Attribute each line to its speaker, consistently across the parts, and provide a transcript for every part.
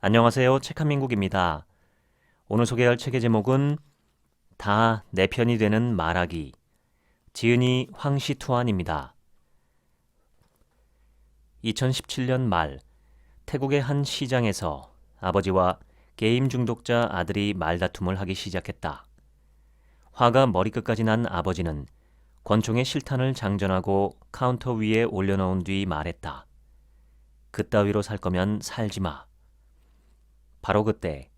Speaker 1: 안녕하세요. 책한민국입니다. 오늘 소개할 책의 제목은 다 내 편이 되는 말하기, 지은이 황시투안입니다. 2017년 말 태국의 한 시장에서 아버지와 게임 중독자 아들이 말다툼을 하기 시작했다. 화가 머리끝까지 난 아버지는 권총의 실탄을 장전하고 카운터 위에 올려놓은 뒤 말했다. 그따위로 살 거면 살지 마. 바로 그때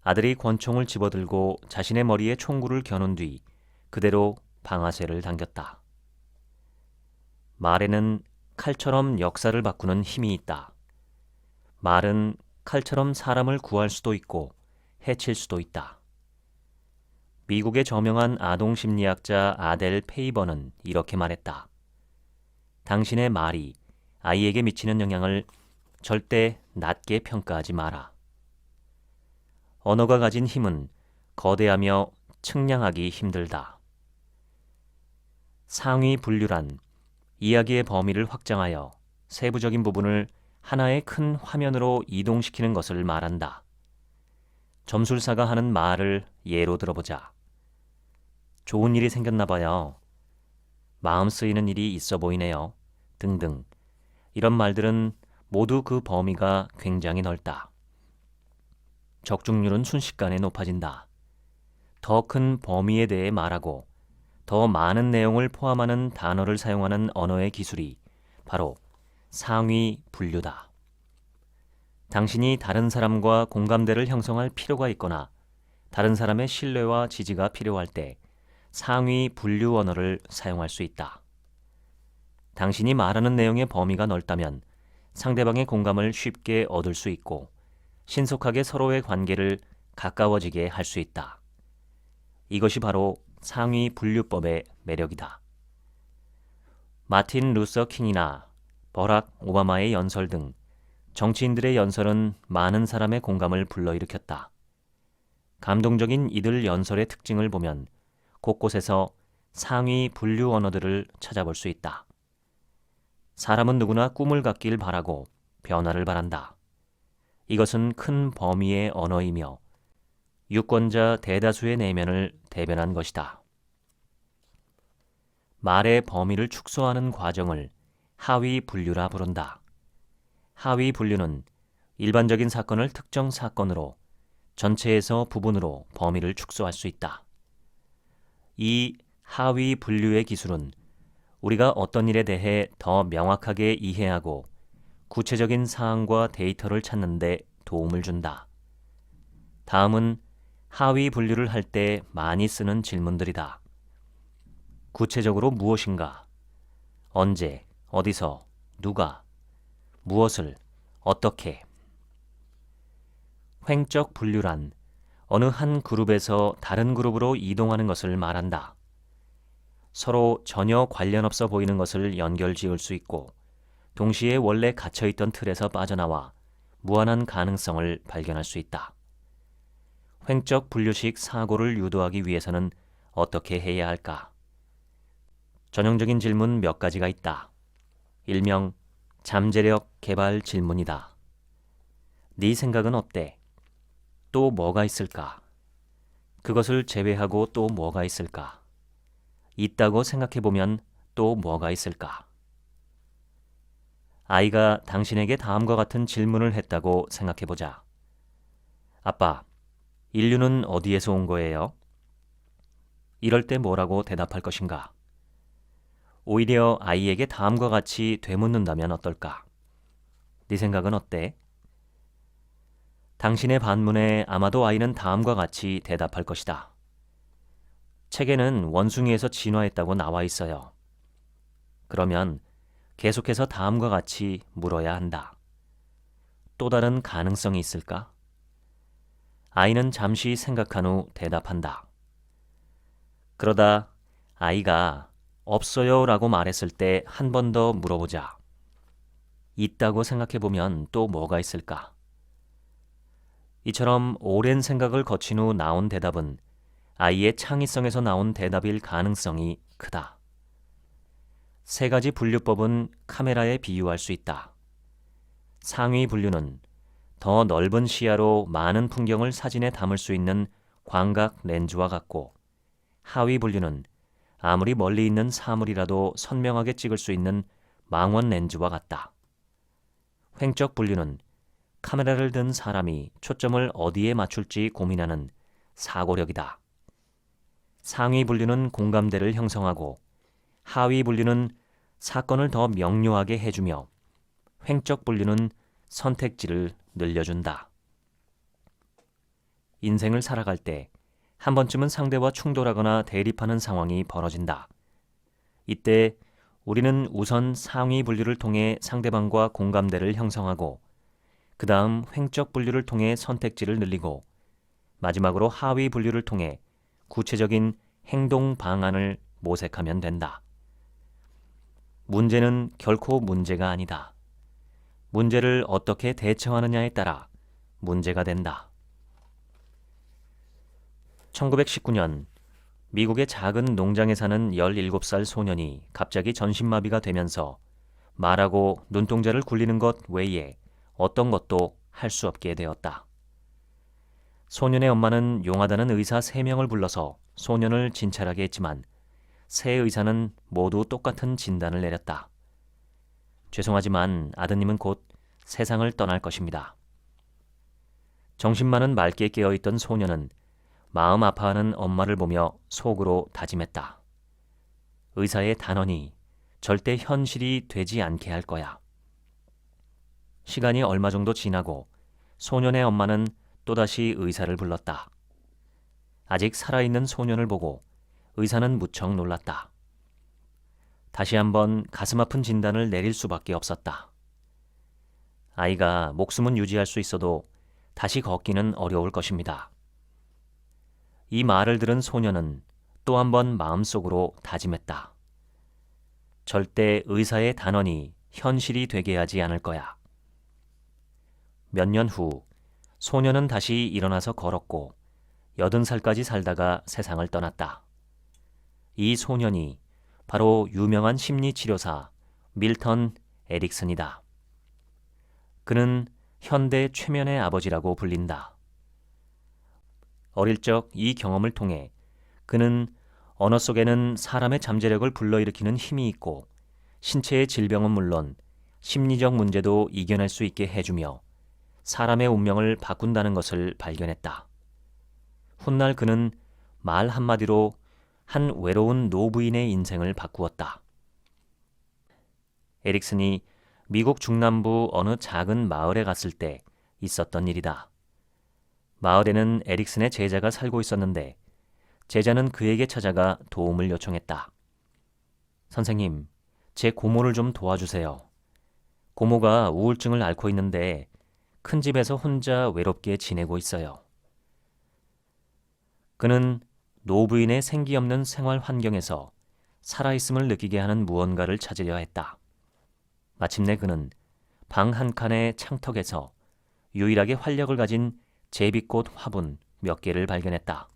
Speaker 1: 아들이 권총을 집어들고 자신의 머리에 총구를 겨눈 뒤 그대로 방아쇠를 당겼다. 말에는 칼처럼 역사를 바꾸는 힘이 있다. 말은 칼처럼 사람을 구할 수도 있고 해칠 수도 있다. 미국의 저명한 아동 심리학자 아델 페이버는 이렇게 말했다. 당신의 말이 아이에게 미치는 영향을 절대 낮게 평가하지 마라. 언어가 가진 힘은 거대하며 측량하기 힘들다. 상위 분류란 이야기의 범위를 확장하여 세부적인 부분을 하나의 큰 화면으로 이동시키는 것을 말한다. 점술사가 하는 말을 예로 들어보자. 좋은 일이 생겼나 봐요. 마음 쓰이는 일이 있어 보이네요. 등등. 이런 말들은 모두 그 범위가 굉장히 넓다. 적중률은 순식간에 높아진다. 더 큰 범위에 대해 말하고 더 많은 내용을 포함하는 단어를 사용하는 언어의 기술이 바로 상위 분류다. 당신이 다른 사람과 공감대를 형성할 필요가 있거나 다른 사람의 신뢰와 지지가 필요할 때 상위 분류 언어를 사용할 수 있다. 당신이 말하는 내용의 범위가 넓다면 상대방의 공감을 쉽게 얻을 수 있고 신속하게 서로의 관계를 가까워지게 할 수 있다. 이것이 바로 상위 분류법의 매력이다. 마틴 루서 킹이나 버락 오바마의 연설 등 정치인들의 연설은 많은 사람의 공감을 불러일으켰다. 감동적인 이들 연설의 특징을 보면 곳곳에서 상위 분류 언어들을 찾아볼 수 있다. 사람은 누구나 꿈을 갖길 바라고 변화를 바란다. 이것은 큰 범위의 언어이며 유권자 대다수의 내면을 대변한 것이다. 말의 범위를 축소하는 과정을 하위 분류라 부른다. 하위 분류는 일반적인 사건을 특정 사건으로 전체에서 부분으로 범위를 축소할 수 있다. 이 하위 분류의 기술은 우리가 어떤 일에 대해 더 명확하게 이해하고 구체적인 사항과 데이터를 찾는 데 도움을 준다. 다음은 하위 분류를 할 때 많이 쓰는 질문들이다. 구체적으로 무엇인가? 언제? 어디서? 누가? 무엇을? 어떻게? 횡적 분류란 어느 한 그룹에서 다른 그룹으로 이동하는 것을 말한다. 서로 전혀 관련 없어 보이는 것을 연결 지을 수 있고 동시에 원래 갇혀있던 틀에서 빠져나와 무한한 가능성을 발견할 수 있다. 횡적 분류식 사고를 유도하기 위해서는 어떻게 해야 할까? 전형적인 질문 몇 가지가 있다. 일명 잠재력 개발 질문이다. 네 생각은 어때? 또 뭐가 있을까? 그것을 제외하고 또 뭐가 있을까? 있다고 생각해보면 또 뭐가 있을까? 아이가 당신에게 다음과 같은 질문을 했다고 생각해보자. 아빠, 인류는 어디에서 온 거예요? 이럴 때 뭐라고 대답할 것인가? 오히려 아이에게 다음과 같이 되묻는다면 어떨까? 네 생각은 어때? 당신의 반문에 아마도 아이는 다음과 같이 대답할 것이다. 책에는 원숭이에서 진화했다고 나와 있어요. 그러면 계속해서 다음과 같이 물어야 한다. 또 다른 가능성이 있을까? 아이는 잠시 생각한 후 대답한다. 그러다 아이가 없어요 라고 말했을 때 한 번 더 물어보자. 있다고 생각해보면 또 뭐가 있을까? 이처럼 오랜 생각을 거친 후 나온 대답은 아이의 창의성에서 나온 대답일 가능성이 크다. 세 가지 분류법은 카메라에 비유할 수 있다. 상위 분류는 더 넓은 시야로 많은 풍경을 사진에 담을 수 있는 광각 렌즈와 같고, 하위 분류는 아무리 멀리 있는 사물이라도 선명하게 찍을 수 있는 망원 렌즈와 같다. 횡적 분류는 카메라를 든 사람이 초점을 어디에 맞출지 고민하는 사고력이다. 상위 분류는 공감대를 형성하고, 하위 분류는 사건을 더 명료하게 해주며, 횡적 분류는 선택지를 늘려준다. 인생을 살아갈 때 한 번쯤은 상대와 충돌하거나 대립하는 상황이 벌어진다. 이때 우리는 우선 상위 분류를 통해 상대방과 공감대를 형성하고, 그 다음 횡적 분류를 통해 선택지를 늘리고, 마지막으로 하위 분류를 통해 구체적인 행동 방안을 모색하면 된다. 문제는 결코 문제가 아니다. 문제를 어떻게 대처하느냐에 따라 문제가 된다. 1919년 미국의 작은 농장에 사는 17살 소년이 갑자기 전신마비가 되면서 말하고 눈동자를 굴리는 것 외에 어떤 것도 할 수 없게 되었다. 소년의 엄마는 용하다는 의사 3명을 불러서 소년을 진찰하게 했지만 세 의사는 모두 똑같은 진단을 내렸다. 죄송하지만 아드님은 곧 세상을 떠날 것입니다. 정신만은 맑게 깨어있던 소년은 마음 아파하는 엄마를 보며 속으로 다짐했다. 의사의 단언이 절대 현실이 되지 않게 할 거야. 시간이 얼마 정도 지나고 소년의 엄마는 또다시 의사를 불렀다. 아직 살아있는 소년을 보고 의사는 무척 놀랐다. 다시 한번 가슴 아픈 진단을 내릴 수밖에 없었다. 아이가 목숨은 유지할 수 있어도 다시 걷기는 어려울 것입니다. 이 말을 들은 소년은 또 한 번 마음속으로 다짐했다. 절대 의사의 단언이 현실이 되게 하지 않을 거야. 몇 년 후 소년은 다시 일어나서 걸었고 80살까지 살다가 세상을 떠났다. 이 소년이 바로 유명한 심리치료사 밀턴 에릭슨이다. 그는 현대 최면의 아버지라고 불린다. 어릴 적 이 경험을 통해 그는 언어 속에는 사람의 잠재력을 불러일으키는 힘이 있고 신체의 질병은 물론 심리적 문제도 이겨낼 수 있게 해주며 사람의 운명을 바꾼다는 것을 발견했다. 훗날 그는 말 한마디로 한 외로운 노부인의 인생을 바꾸었다. 에릭슨이 미국 중남부 어느 작은 마을에 갔을 때 있었던 일이다. 마을에는 에릭슨의 제자가 살고 있었는데 제자는 그에게 찾아가 도움을 요청했다. 선생님, 제 고모를 좀 도와주세요. 고모가 우울증을 앓고 있는데 큰 집에서 혼자 외롭게 지내고 있어요. 그는 노부인의 생기 없는 생활 환경에서 살아있음을 느끼게 하는 무언가를 찾으려 했다. 마침내 그는 방 한 칸의 창턱에서 유일하게 활력을 가진 제비꽃 화분 몇 개를 발견했다.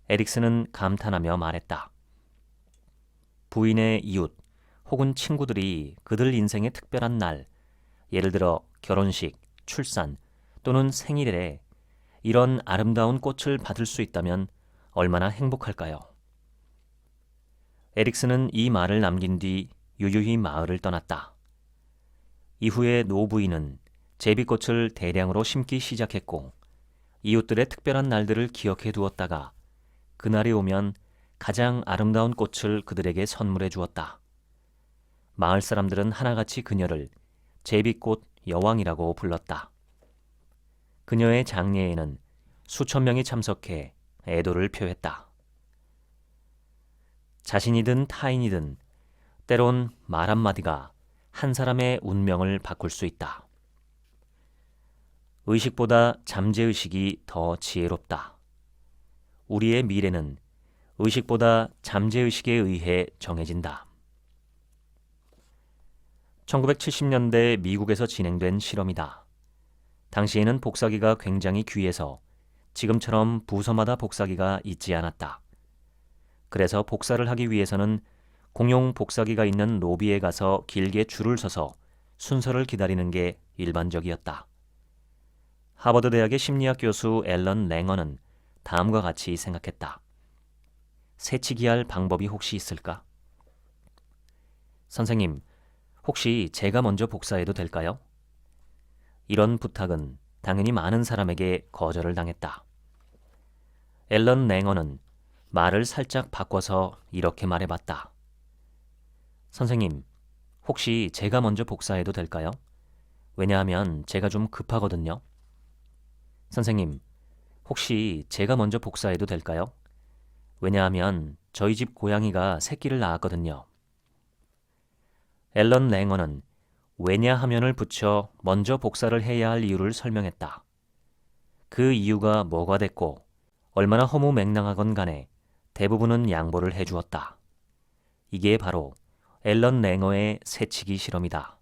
Speaker 1: 에릭슨은 감탄하며 말했다. 부인의 이웃 혹은 친구들이 그들 인생의 특별한 날, 예를 들어 결혼식, 출산 또는 생일에 이런 아름다운 꽃을 받을 수 있다면 얼마나 행복할까요? 에릭슨은 이 말을 남긴 뒤 유유히 마을을 떠났다. 이후에 노부인은 제비꽃을 대량으로 심기 시작했고 이웃들의 특별한 날들을 기억해 두었다가 그날이 오면 가장 아름다운 꽃을 그들에게 선물해 주었다. 마을 사람들은 하나같이 그녀를 제비꽃 여왕이라고 불렀다. 그녀의 장례에는 수천 명이 참석해 애도를 표했다. 자신이든 타인이든 때론 말 한마디가 한 사람의 운명을 바꿀 수 있다. 의식보다 잠재의식이 더 지혜롭다. 우리의 미래는 의식보다 잠재의식에 의해 정해진다. 1970년대 미국에서 진행된 실험이다. 당시에는 복사기가 굉장히 귀해서 지금처럼 부서마다 복사기가 있지 않았다. 그래서 복사를 하기 위해서는 공용 복사기가 있는 로비에 가서 길게 줄을 서서 순서를 기다리는 게 일반적이었다. 하버드 대학의 심리학 교수 앨런 랭어는 다음과 같이 생각했다. 새치기할 방법이 혹시 있을까? 선생님, 혹시 제가 먼저 복사해도 될까요? 이런 부탁은 당연히 많은 사람에게 거절을 당했다. 앨런 랭어는 말을 살짝 바꿔서 이렇게 말해봤다. 선생님, 혹시 제가 먼저 복사해도 될까요? 왜냐하면 제가 좀 급하거든요. 선생님, 혹시 제가 먼저 복사해도 될까요? 왜냐하면 저희 집 고양이가 새끼를 낳았거든요. 앨런 랭어는 왜냐하면을 붙여 먼저 복사를 해야 할 이유를 설명했다. 그 이유가 뭐가 됐고 얼마나 허무맹랑하건 간에 대부분은 양보를 해주었다. 이게 바로 앨런 랭어의 새치기 실험이다.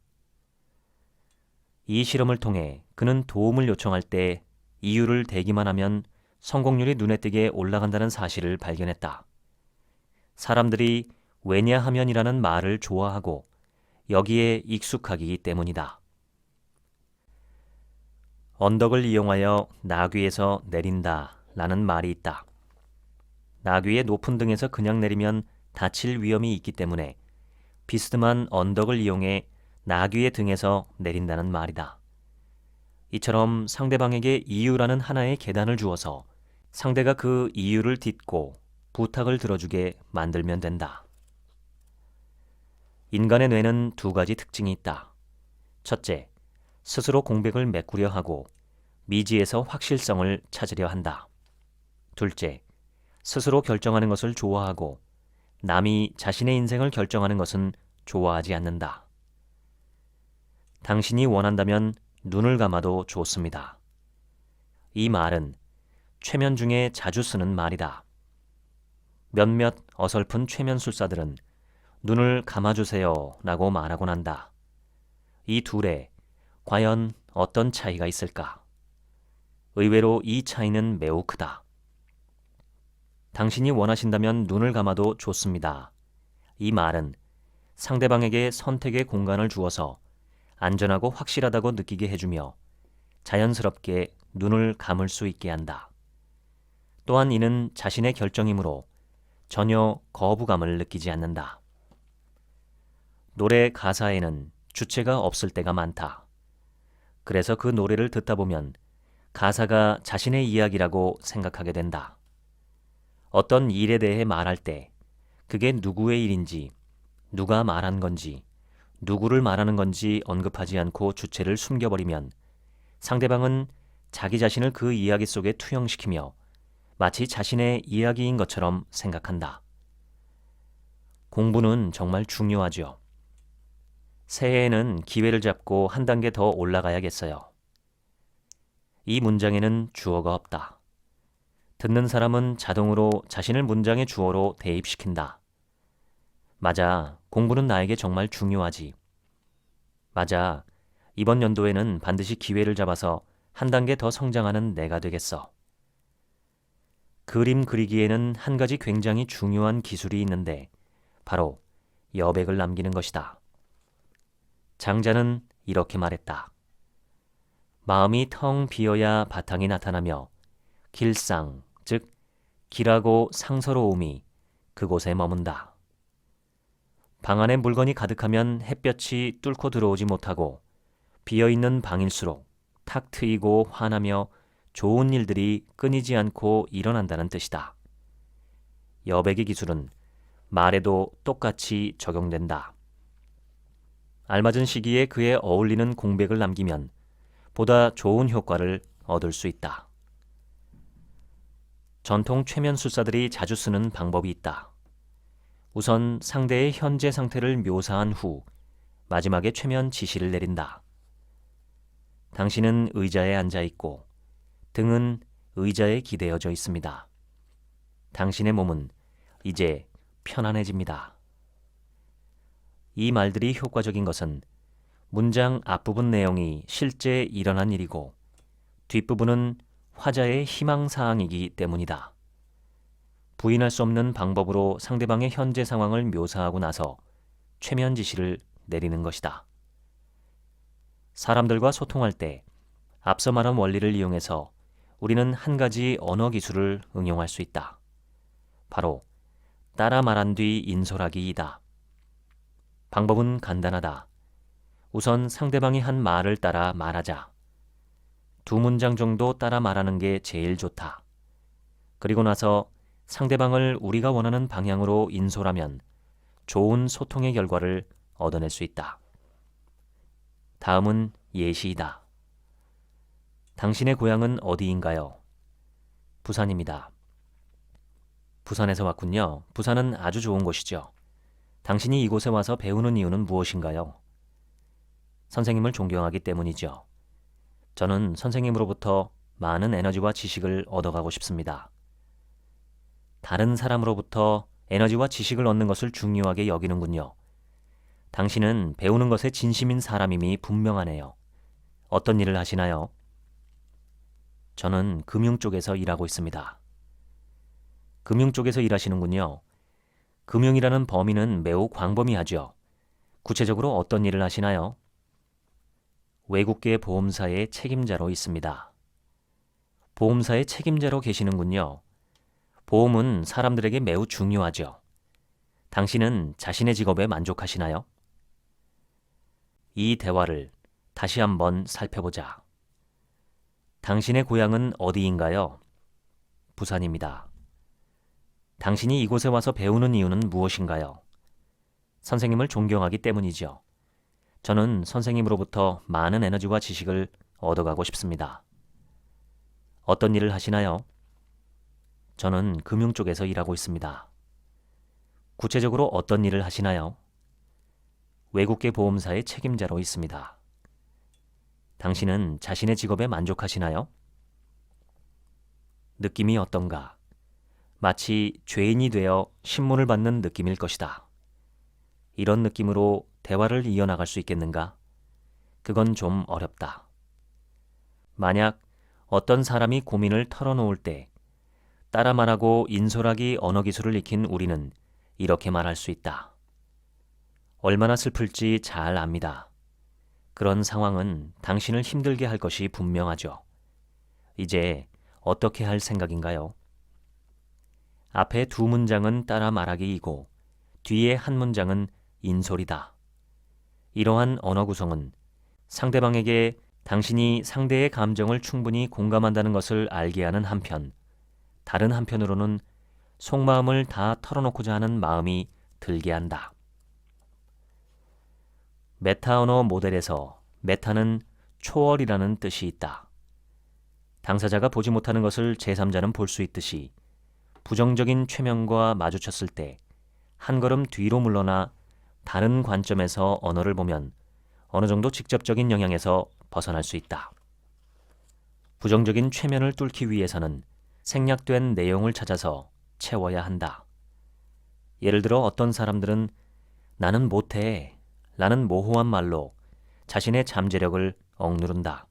Speaker 1: 이 실험을 통해 그는 도움을 요청할 때 이유를 대기만 하면 성공률이 눈에 띄게 올라간다는 사실을 발견했다. 사람들이 왜냐하면이라는 말을 좋아하고 여기에 익숙하기 때문이다. 언덕을 이용하여 나귀에서 내린다 라는 말이 있다. 나귀의 높은 등에서 그냥 내리면 다칠 위험이 있기 때문에 비스듬한 언덕을 이용해 나귀의 등에서 내린다는 말이다. 이처럼 상대방에게 이유라는 하나의 계단을 주어서 상대가 그 이유를 딛고 부탁을 들어주게 만들면 된다. 인간의 뇌는 두 가지 특징이 있다. 첫째, 스스로 공백을 메꾸려 하고 미지에서 확실성을 찾으려 한다. 둘째, 스스로 결정하는 것을 좋아하고 남이 자신의 인생을 결정하는 것은 좋아하지 않는다. 당신이 원한다면 눈을 감아도 좋습니다. 이 말은 최면 중에 자주 쓰는 말이다. 몇몇 어설픈 최면술사들은 눈을 감아주세요 라고 말하곤 한다. 이 둘에 과연 어떤 차이가 있을까? 의외로 이 차이는 매우 크다. 당신이 원하신다면 눈을 감아도 좋습니다. 이 말은 상대방에게 선택의 공간을 주어서 안전하고 확실하다고 느끼게 해주며 자연스럽게 눈을 감을 수 있게 한다. 또한 이는 자신의 결정이므로 전혀 거부감을 느끼지 않는다. 노래 가사에는 주체가 없을 때가 많다. 그래서 그 노래를 듣다 보면 가사가 자신의 이야기라고 생각하게 된다. 어떤 일에 대해 말할 때 그게 누구의 일인지, 누가 말한 건지, 누구를 말하는 건지 언급하지 않고 주체를 숨겨버리면 상대방은 자기 자신을 그 이야기 속에 투영시키며 마치 자신의 이야기인 것처럼 생각한다. 공부는 정말 중요하죠. 새해에는 기회를 잡고 한 단계 더 올라가야겠어요. 이 문장에는 주어가 없다. 듣는 사람은 자동으로 자신을 문장의 주어로 대입시킨다. 맞아, 공부는 나에게 정말 중요하지. 맞아, 이번 연도에는 반드시 기회를 잡아서 한 단계 더 성장하는 내가 되겠어. 그림 그리기에는 한 가지 굉장히 중요한 기술이 있는데 바로 여백을 남기는 것이다. 장자는 이렇게 말했다. 마음이 텅 비어야 바탕이 나타나며 길상, 즉 길하고 상서로움이 그곳에 머문다. 방 안에 물건이 가득하면 햇볕이 뚫고 들어오지 못하고 비어있는 방일수록 탁 트이고 환하며 좋은 일들이 끊이지 않고 일어난다는 뜻이다. 여백의 기술은 말에도 똑같이 적용된다. 알맞은 시기에 그에 어울리는 공백을 남기면 보다 좋은 효과를 얻을 수 있다. 전통 최면술사들이 자주 쓰는 방법이 있다. 우선 상대의 현재 상태를 묘사한 후 마지막에 최면 지시를 내린다. 당신은 의자에 앉아 있고 등은 의자에 기대어져 있습니다. 당신의 몸은 이제 편안해집니다. 이 말들이 효과적인 것은 문장 앞부분 내용이 실제 일어난 일이고 뒷부분은 화자의 희망사항이기 때문이다. 부인할 수 없는 방법으로 상대방의 현재 상황을 묘사하고 나서 최면 지시를 내리는 것이다. 사람들과 소통할 때 앞서 말한 원리를 이용해서 우리는 한 가지 언어 기술을 응용할 수 있다. 바로 따라 말한 뒤 인솔하기이다. 방법은 간단하다. 우선 상대방이 한 말을 따라 말하자. 2문장 정도 따라 말하는 게 제일 좋다. 그리고 나서 상대방을 우리가 원하는 방향으로 인솔하면 좋은 소통의 결과를 얻어낼 수 있다. 다음은 예시이다. 당신의 고향은 어디인가요? 부산입니다. 부산에서 왔군요. 부산은 아주 좋은 곳이죠. 당신이 이곳에 와서 배우는 이유는 무엇인가요? 선생님을 존경하기 때문이죠. 저는 선생님으로부터 많은 에너지와 지식을 얻어가고 싶습니다. 다른 사람으로부터 에너지와 지식을 얻는 것을 중요하게 여기는군요. 당신은 배우는 것에 진심인 사람임이 분명하네요. 어떤 일을 하시나요? 저는 금융 쪽에서 일하고 있습니다. 금융 쪽에서 일하시는군요. 금융이라는 범위는 매우 광범위하죠. 구체적으로 어떤 일을 하시나요? 외국계 보험사의 책임자로 있습니다. 보험사의 책임자로 계시는군요. 보험은 사람들에게 매우 중요하죠. 당신은 자신의 직업에 만족하시나요? 이 대화를 다시 한번 살펴보자. 당신의 고향은 어디인가요? 부산입니다. 당신이 이곳에 와서 배우는 이유는 무엇인가요? 선생님을 존경하기 때문이죠. 저는 선생님으로부터 많은 에너지와 지식을 얻어가고 싶습니다. 어떤 일을 하시나요? 저는 금융 쪽에서 일하고 있습니다. 구체적으로 어떤 일을 하시나요? 외국계 보험사의 책임자로 있습니다. 당신은 자신의 직업에 만족하시나요? 느낌이 어떤가? 마치 죄인이 되어 신문을 받는 느낌일 것이다. 이런 느낌으로 대화를 이어나갈 수 있겠는가? 그건 좀 어렵다. 만약 어떤 사람이 고민을 털어놓을 때 따라 말하고 인솔하기 언어 기술을 익힌 우리는 이렇게 말할 수 있다. 얼마나 슬플지 잘 압니다. 그런 상황은 당신을 힘들게 할 것이 분명하죠. 이제 어떻게 할 생각인가요? 앞에 2문장은 따라 말하기이고 뒤에 한 문장은 인솔이다. 이러한 언어 구성은 상대방에게 당신이 상대의 감정을 충분히 공감한다는 것을 알게 하는 한편, 다른 한편으로는 속마음을 다 털어놓고자 하는 마음이 들게 한다. 메타 언어 모델에서 메타는 초월이라는 뜻이 있다. 당사자가 보지 못하는 것을 제3자는 볼 수 있듯이 부정적인 최면과 마주쳤을 때 한 걸음 뒤로 물러나 다른 관점에서 언어를 보면 어느 정도 직접적인 영향에서 벗어날 수 있다. 부정적인 최면을 뚫기 위해서는 생략된 내용을 찾아서 채워야 한다. 예를 들어 어떤 사람들은 나는 못해 라는 모호한 말로 자신의 잠재력을 억누른다.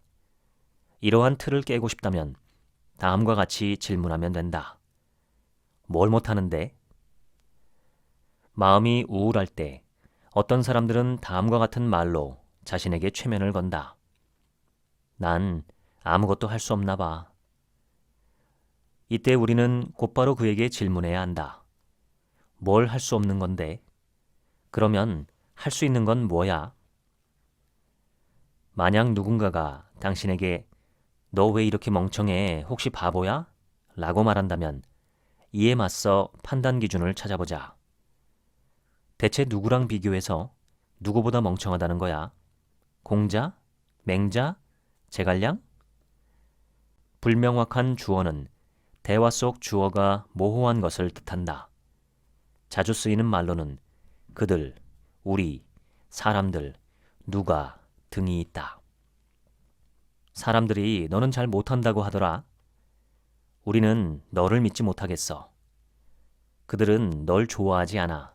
Speaker 1: 이러한 틀을 깨고 싶다면 다음과 같이 질문하면 된다. 뭘 못하는데? 마음이 우울할 때 어떤 사람들은 다음과 같은 말로 자신에게 최면을 건다. 난 아무것도 할 수 없나 봐. 이때 우리는 곧바로 그에게 질문해야 한다. 뭘 할 수 없는 건데? 그러면 할 수 있는 건 뭐야? 만약 누군가가 당신에게 너 왜 이렇게 멍청해? 혹시 바보야? 라고 말한다면 이에 맞서 판단 기준을 찾아보자. 대체 누구랑 비교해서 누구보다 멍청하다는 거야? 공자? 맹자? 제갈량? 불명확한 주어는 대화 속 주어가 모호한 것을 뜻한다. 자주 쓰이는 말로는 그들, 우리, 사람들, 누가 등이 있다. 사람들이 너는 잘 못한다고 하더라. 우리는 너를 믿지 못하겠어. 그들은 널 좋아하지 않아.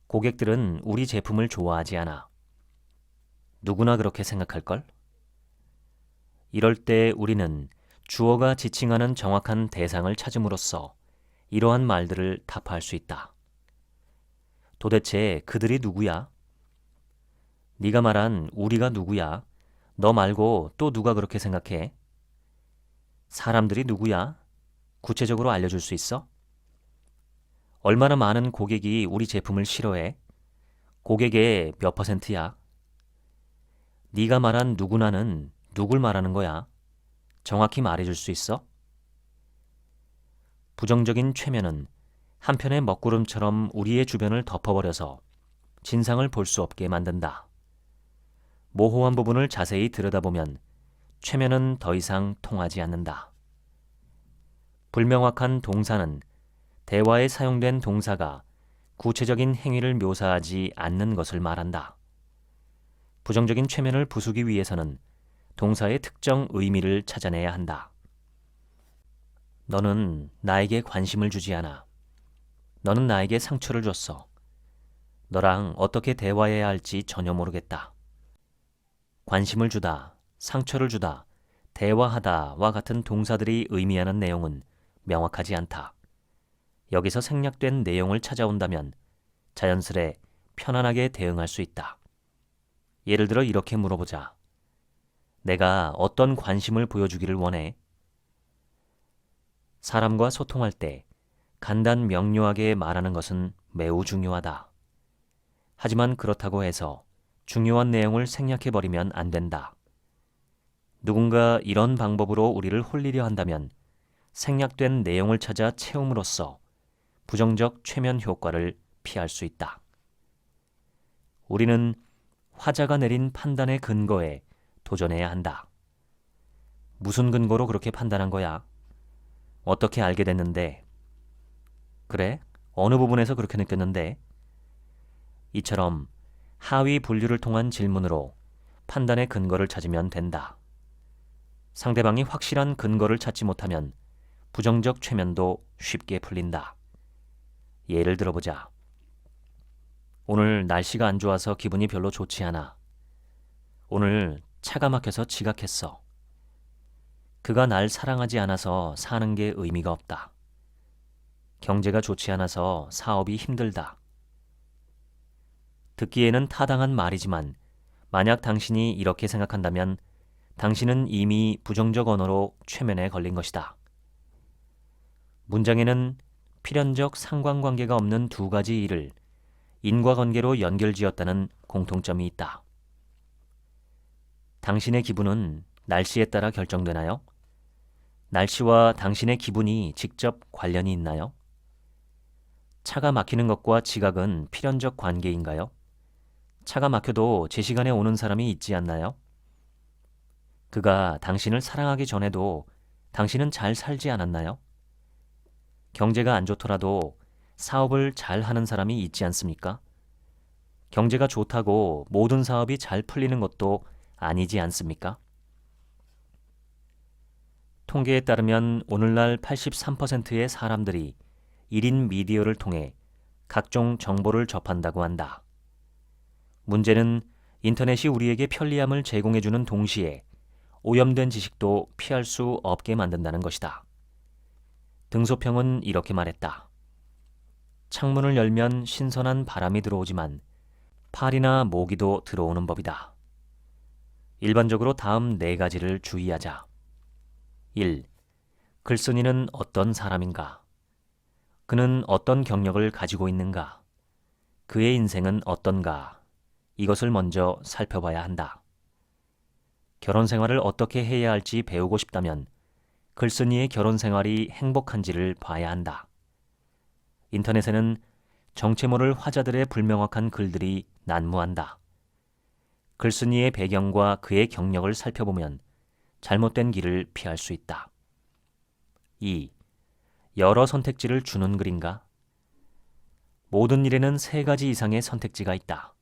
Speaker 1: 고객들은 우리 제품을 좋아하지 않아. 누구나 그렇게 생각할걸? 이럴 때 우리는 주어가 지칭하는 정확한 대상을 찾음으로써 이러한 말들을 타파할 수 있다. 도대체 그들이 누구야? 네가 말한 우리가 누구야? 너 말고 또 누가 그렇게 생각해? 사람들이 누구야? 구체적으로 알려줄 수 있어? 얼마나 많은 고객이 우리 제품을 싫어해? 고객의 몇 %야? 네가 말한 누구나는 누굴 말하는 거야? 정확히 말해줄 수 있어? 부정적인 최면은 한편의 먹구름처럼 우리의 주변을 덮어버려서 진상을 볼 수 없게 만든다. 모호한 부분을 자세히 들여다보면 최면은 더 이상 통하지 않는다. 불명확한 동사는 대화에 사용된 동사가 구체적인 행위를 묘사하지 않는 것을 말한다. 부정적인 최면을 부수기 위해서는 동사의 특정 의미를 찾아내야 한다. 너는 나에게 관심을 주지 않아. 너는 나에게 상처를 줬어. 너랑 어떻게 대화해야 할지 전혀 모르겠다. 관심을 주다, 상처를 주다, 대화하다와 같은 동사들이 의미하는 내용은 명확하지 않다. 여기서 생략된 내용을 찾아온다면 자연스레 편안하게 대응할 수 있다. 예를 들어 이렇게 물어보자. 내가 어떤 관심을 보여주기를 원해? 사람과 소통할 때 간단 명료하게 말하는 것은 매우 중요하다. 하지만 그렇다고 해서 중요한 내용을 생략해버리면 안 된다. 누군가 이런 방법으로 우리를 홀리려 한다면 생략된 내용을 찾아 채움으로써 부정적 최면 효과를 피할 수 있다. 우리는 화자가 내린 판단의 근거에 도전해야 한다. 무슨 근거로 그렇게 판단한 거야? 어떻게 알게 됐는데? 그래? 어느 부분에서 그렇게 느꼈는데? 이처럼 하위 분류를 통한 질문으로 판단의 근거를 찾으면 된다. 상대방이 확실한 근거를 찾지 못하면 부정적 최면도 쉽게 풀린다. 예를 들어보자. 오늘 날씨가 안 좋아서 기분이 별로 좋지 않아. 오늘 차가 막혀서 지각했어. 그가 날 사랑하지 않아서 사는 게 의미가 없다. 경제가 좋지 않아서 사업이 힘들다. 듣기에는 타당한 말이지만 만약 당신이 이렇게 생각한다면 당신은 이미 부정적 언어로 최면에 걸린 것이다. 문장에는 필연적 상관관계가 없는 두 가지 일을 인과관계로 연결지었다는 공통점이 있다. 당신의 기분은 날씨에 따라 결정되나요? 날씨와 당신의 기분이 직접 관련이 있나요? 차가 막히는 것과 지각은 필연적 관계인가요? 차가 막혀도 제 시간에 오는 사람이 있지 않나요? 그가 당신을 사랑하기 전에도 당신은 잘 살지 않았나요? 경제가 안 좋더라도 사업을 잘 하는 사람이 있지 않습니까? 경제가 좋다고 모든 사업이 잘 풀리는 것도 아니지 않습니까? 통계에 따르면 오늘날 83%의 사람들이 1인 미디어를 통해 각종 정보를 접한다고 한다. 문제는 인터넷이 우리에게 편리함을 제공해주는 동시에 오염된 지식도 피할 수 없게 만든다는 것이다. 등소평은 이렇게 말했다. 창문을 열면 신선한 바람이 들어오지만 파리나 모기도 들어오는 법이다. 일반적으로 다음 4가지를 주의하자. 1. 글쓴이는 어떤 사람인가? 그는 어떤 경력을 가지고 있는가? 그의 인생은 어떤가? 이것을 먼저 살펴봐야 한다. 결혼 생활을 어떻게 해야 할지 배우고 싶다면 글쓴이의 결혼 생활이 행복한지를 봐야 한다. 인터넷에는 정체 모를 화자들의 불명확한 글들이 난무한다. 글쓴이의 배경과 그의 경력을 살펴보면 잘못된 길을 피할 수 있다. 2. 여러 선택지를 주는 글인가? 모든 일에는 3가지 이상의 선택지가 있다.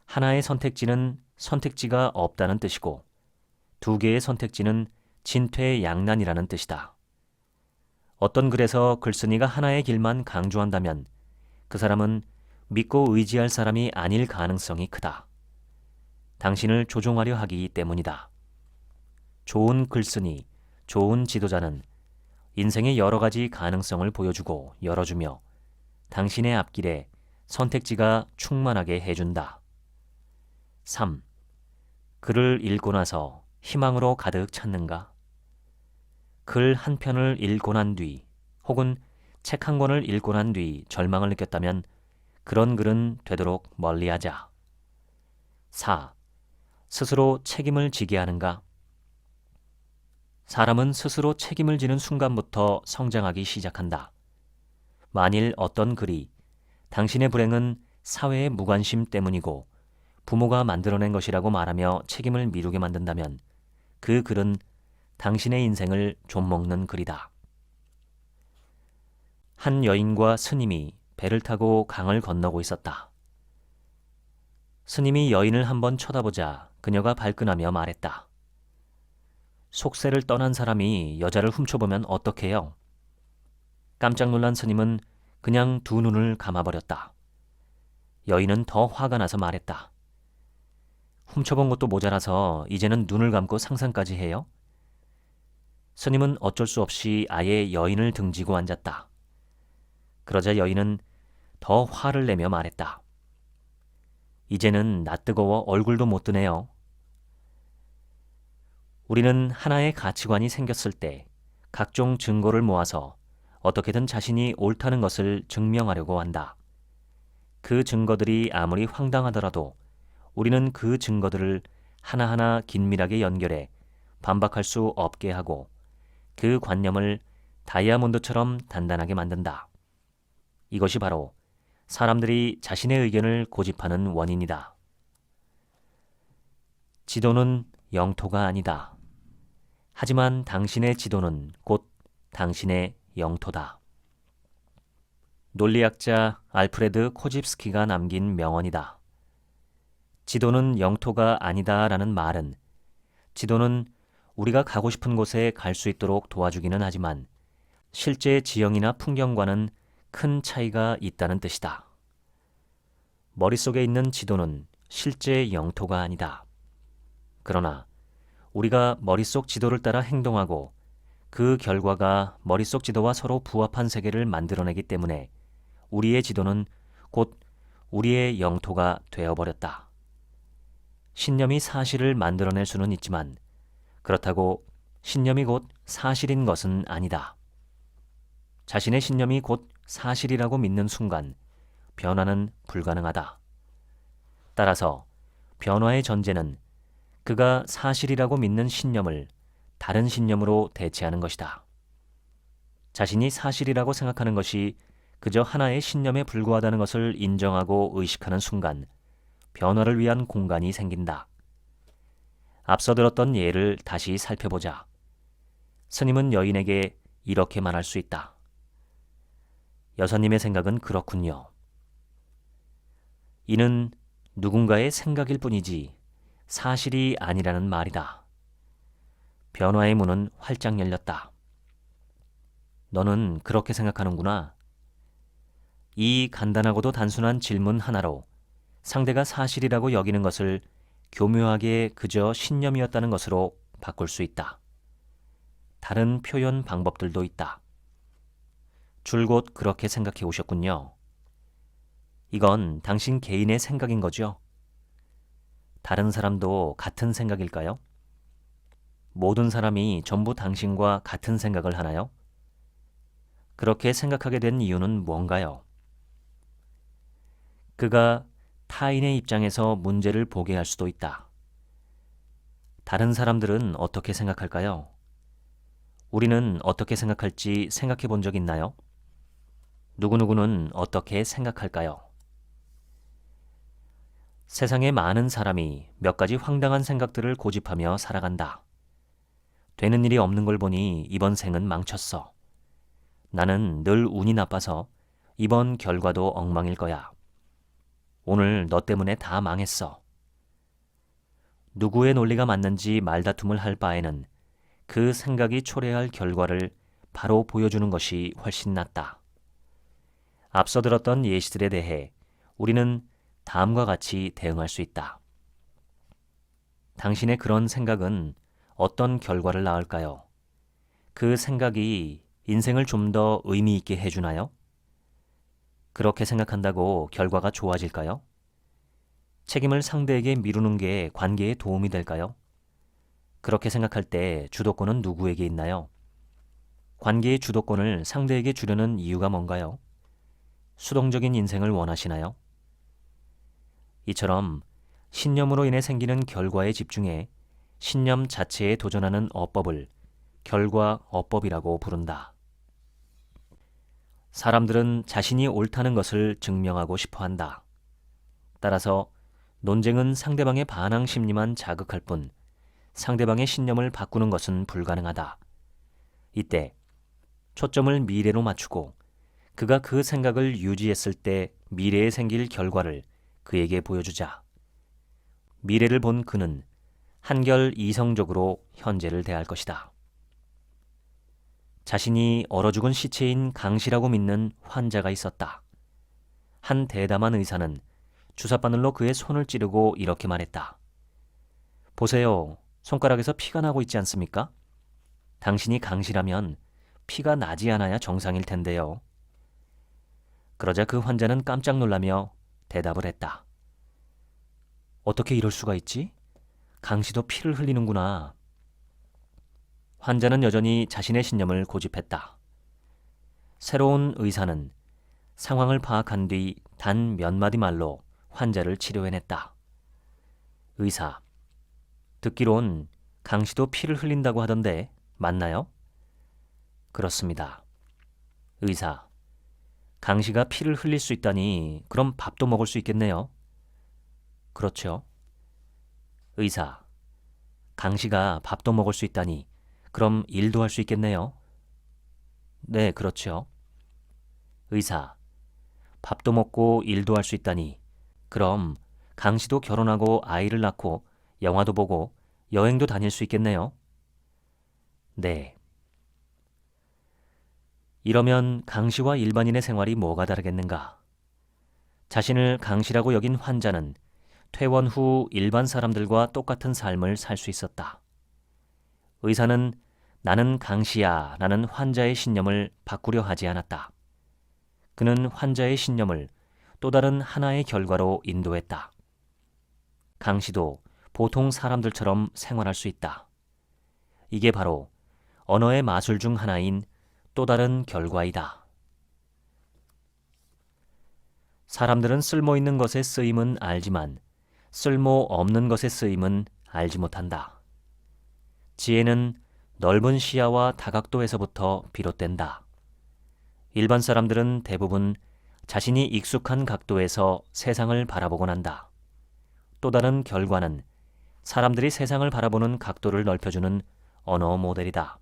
Speaker 1: 하나의 선택지는 선택지가 없다는 뜻이고 2개의 선택지는 진퇴양난이라는 뜻이다. 어떤 글에서 글쓴이가 하나의 길만 강조한다면 그 사람은 믿고 의지할 사람이 아닐 가능성이 크다. 당신을 조종하려 하기 때문이다. 좋은 글쓴이, 좋은 지도자는 인생의 여러 가지 가능성을 보여주고 열어주며 당신의 앞길에 선택지가 충만하게 해준다. 3. 글을 읽고 나서 희망으로 가득 찼는가? 글 한 편을 읽고 난 뒤, 혹은 책 한 권을 읽고 난 뒤 절망을 느꼈다면 그런 글은 되도록 멀리하자. 4. 스스로 책임을 지게 하는가? 사람은 스스로 책임을 지는 순간부터 성장하기 시작한다. 만일 어떤 글이 당신의 불행은 사회의 무관심 때문이고 부모가 만들어낸 것이라고 말하며 책임을 미루게 만든다면 그 글은 당신의 인생을 좀먹는 글이다. 한 여인과 스님이 배를 타고 강을 건너고 있었다. 스님이 여인을 한번 쳐다보자 그녀가 발끈하며 말했다. 속세를 떠난 사람이 여자를 훔쳐보면 어떡해요? 깜짝 놀란 스님은 그냥 두 눈을 감아버렸다. 여인은 더 화가 나서 말했다. 훔쳐본 것도 모자라서 이제는 눈을 감고 상상까지 해요? 스님은 어쩔 수 없이 아예 여인을 등지고 앉았다. 그러자 여인은 더 화를 내며 말했다. 이제는 낯뜨거워 얼굴도 못 드네요. 우리는 하나의 가치관이 생겼을 때 각종 증거를 모아서 어떻게든 자신이 옳다는 것을 증명하려고 한다. 그 증거들이 아무리 황당하더라도 우리는 그 증거들을 하나하나 긴밀하게 연결해 반박할 수 없게 하고 그 관념을 다이아몬드처럼 단단하게 만든다. 이것이 바로 사람들이 자신의 의견을 고집하는 원인이다. 지도는 영토가 아니다. 하지만 당신의 지도는 곧 당신의 영토다. 논리학자 알프레드 코집스키가 남긴 명언이다. 지도는 영토가 아니다라는 말은 지도는 우리가 가고 싶은 곳에 갈 수 있도록 도와주기는 하지만 실제 지형이나 풍경과는 큰 차이가 있다는 뜻이다. 머릿속에 있는 지도는 실제 영토가 아니다. 그러나 우리가 머릿속 지도를 따라 행동하고 그 결과가 머릿속 지도와 서로 부합한 세계를 만들어내기 때문에 우리의 지도는 곧 우리의 영토가 되어버렸다. 신념이 사실을 만들어낼 수는 있지만 그렇다고 신념이 곧 사실인 것은 아니다. 자신의 신념이 곧 사실이라고 믿는 순간 변화는 불가능하다. 따라서 변화의 전제는 그가 사실이라고 믿는 신념을 다른 신념으로 대체하는 것이다. 자신이 사실이라고 생각하는 것이 그저 하나의 신념에 불과하다는 것을 인정하고 의식하는 순간 변화를 위한 공간이 생긴다. 앞서 들었던 예를 다시 살펴보자. 스님은 여인에게 이렇게 말할 수 있다. 여사님의 생각은 그렇군요. 이는 누군가의 생각일 뿐이지 사실이 아니라는 말이다. 변화의 문은 활짝 열렸다. 너는 그렇게 생각하는구나. 이 간단하고도 단순한 질문 하나로 상대가 사실이라고 여기는 것을 교묘하게 그저 신념이었다는 것으로 바꿀 수 있다. 다른 표현 방법들도 있다. 줄곧 그렇게 생각해 오셨군요. 이건 당신 개인의 생각인 거죠? 다른 사람도 같은 생각일까요? 모든 사람이 전부 당신과 같은 생각을 하나요? 그렇게 생각하게 된 이유는 뭔가요? 그가 타인의 입장에서 문제를 보게 할 수도 있다. 다른 사람들은 어떻게 생각할까요? 우리는 어떻게 생각할지 생각해 본 적 있나요? 누구누구는 어떻게 생각할까요? 세상에 많은 사람이 몇 가지 황당한 생각들을 고집하며 살아간다. 되는 일이 없는 걸 보니 이번 생은 망쳤어. 나는 늘 운이 나빠서 이번 결과도 엉망일 거야. 오늘 너 때문에 다 망했어. 누구의 논리가 맞는지 말다툼을 할 바에는 그 생각이 초래할 결과를 바로 보여주는 것이 훨씬 낫다. 앞서 들었던 예시들에 대해 우리는 다음과 같이 대응할 수 있다. 당신의 그런 생각은 어떤 결과를 낳을까요? 그 생각이 인생을 좀 더 의미 있게 해주나요? 그렇게 생각한다고 결과가 좋아질까요? 책임을 상대에게 미루는 게 관계에 도움이 될까요? 그렇게 생각할 때 주도권은 누구에게 있나요? 관계의 주도권을 상대에게 주려는 이유가 뭔가요? 수동적인 인생을 원하시나요? 이처럼 신념으로 인해 생기는 결과에 집중해 신념 자체에 도전하는 어법을 결과어법이라고 부른다. 사람들은 자신이 옳다는 것을 증명하고 싶어 한다. 따라서 논쟁은 상대방의 반항 심리만 자극할 뿐 상대방의 신념을 바꾸는 것은 불가능하다. 이때 초점을 미래로 맞추고 그가 그 생각을 유지했을 때 미래에 생길 결과를 그에게 보여주자. 미래를 본 그는 한결 이성적으로 현재를 대할 것이다. 자신이 얼어 죽은 시체인 강씨라고 믿는 환자가 있었다. 한 대담한 의사는 주사바늘로 그의 손을 찌르고 이렇게 말했다. 보세요. 손가락에서 피가 나고 있지 않습니까? 당신이 강씨라면 피가 나지 않아야 정상일 텐데요. 그러자 그 환자는 깜짝 놀라며 대답을 했다. 어떻게 이럴 수가 있지? 강씨도 피를 흘리는구나. 환자는 여전히 자신의 신념을 고집했다. 새로운 의사는 상황을 파악한 뒤 단 몇 마디 말로 환자를 치료해냈다. 의사, 듣기론 강씨도 피를 흘린다고 하던데 맞나요? 그렇습니다. 의사, 강씨가 피를 흘릴 수 있다니 그럼 밥도 먹을 수 있겠네요. 그렇죠. 의사, 강씨가 밥도 먹을 수 있다니 그럼 일도 할 수 있겠네요. 네, 그렇죠. 의사, 밥도 먹고 일도 할 수 있다니 그럼 강씨도 결혼하고 아이를 낳고 영화도 보고 여행도 다닐 수 있겠네요. 네. 이러면 강씨와 일반인의 생활이 뭐가 다르겠는가? 자신을 강씨라고 여긴 환자는 퇴원 후 일반 사람들과 똑같은 삶을 살 수 있었다. 의사는 나는 강씨야 라는 환자의 신념을 바꾸려 하지 않았다. 그는 환자의 신념을 또 다른 하나의 결과로 인도했다. 강씨도 보통 사람들처럼 생활할 수 있다. 이게 바로 언어의 마술 중 하나인 또 다른 결과이다. 사람들은 쓸모 있는 것의 쓰임은 알지만 쓸모 없는 것의 쓰임은 알지 못한다. 지혜는 넓은 시야와 다각도에서부터 비롯된다. 일반 사람들은 대부분 자신이 익숙한 각도에서 세상을 바라보곤 한다. 또 다른 결과는 사람들이 세상을 바라보는 각도를 넓혀주는 언어 모델이다.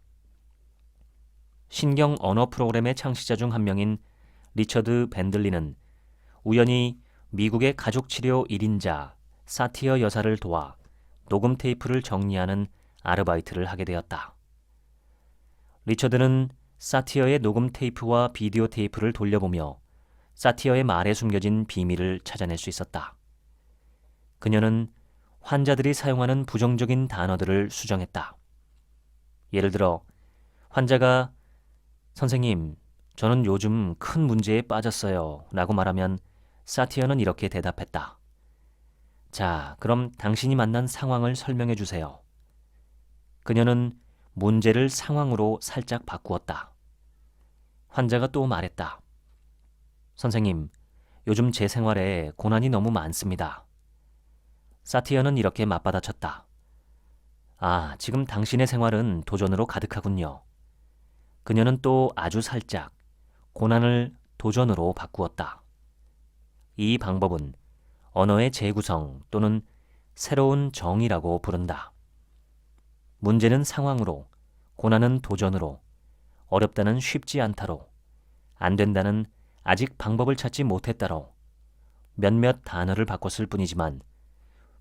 Speaker 1: 신경 언어 프로그램의 창시자 중 한 명인 리처드 밴들리는 우연히 미국의 가족치료 1인자 사티어 여사를 도와 녹음 테이프를 정리하는 아르바이트를 하게 되었다. 리처드는 사티어의 녹음 테이프와 비디오 테이프를 돌려보며 사티어의 말에 숨겨진 비밀을 찾아낼 수 있었다. 그녀는 환자들이 사용하는 부정적인 단어들을 수정했다. 예를 들어 환자가 선생님, 저는 요즘 큰 문제에 빠졌어요 라고 말하면 사티어는 이렇게 대답했다. 자, 그럼 당신이 만난 상황을 설명해 주세요. 그녀는 문제를 상황으로 살짝 바꾸었다. 환자가 또 말했다. 선생님, 요즘 제 생활에 고난이 너무 많습니다. 사티어는 이렇게 맞받아쳤다. 아, 지금 당신의 생활은 도전으로 가득하군요. 그녀는 또 아주 살짝 고난을 도전으로 바꾸었다. 이 방법은 언어의 재구성 또는 새로운 정의라고 부른다. 문제는 상황으로, 고난은 도전으로, 어렵다는 쉽지 않다로, 안 된다는 아직 방법을 찾지 못했다로 몇몇 단어를 바꿨을 뿐이지만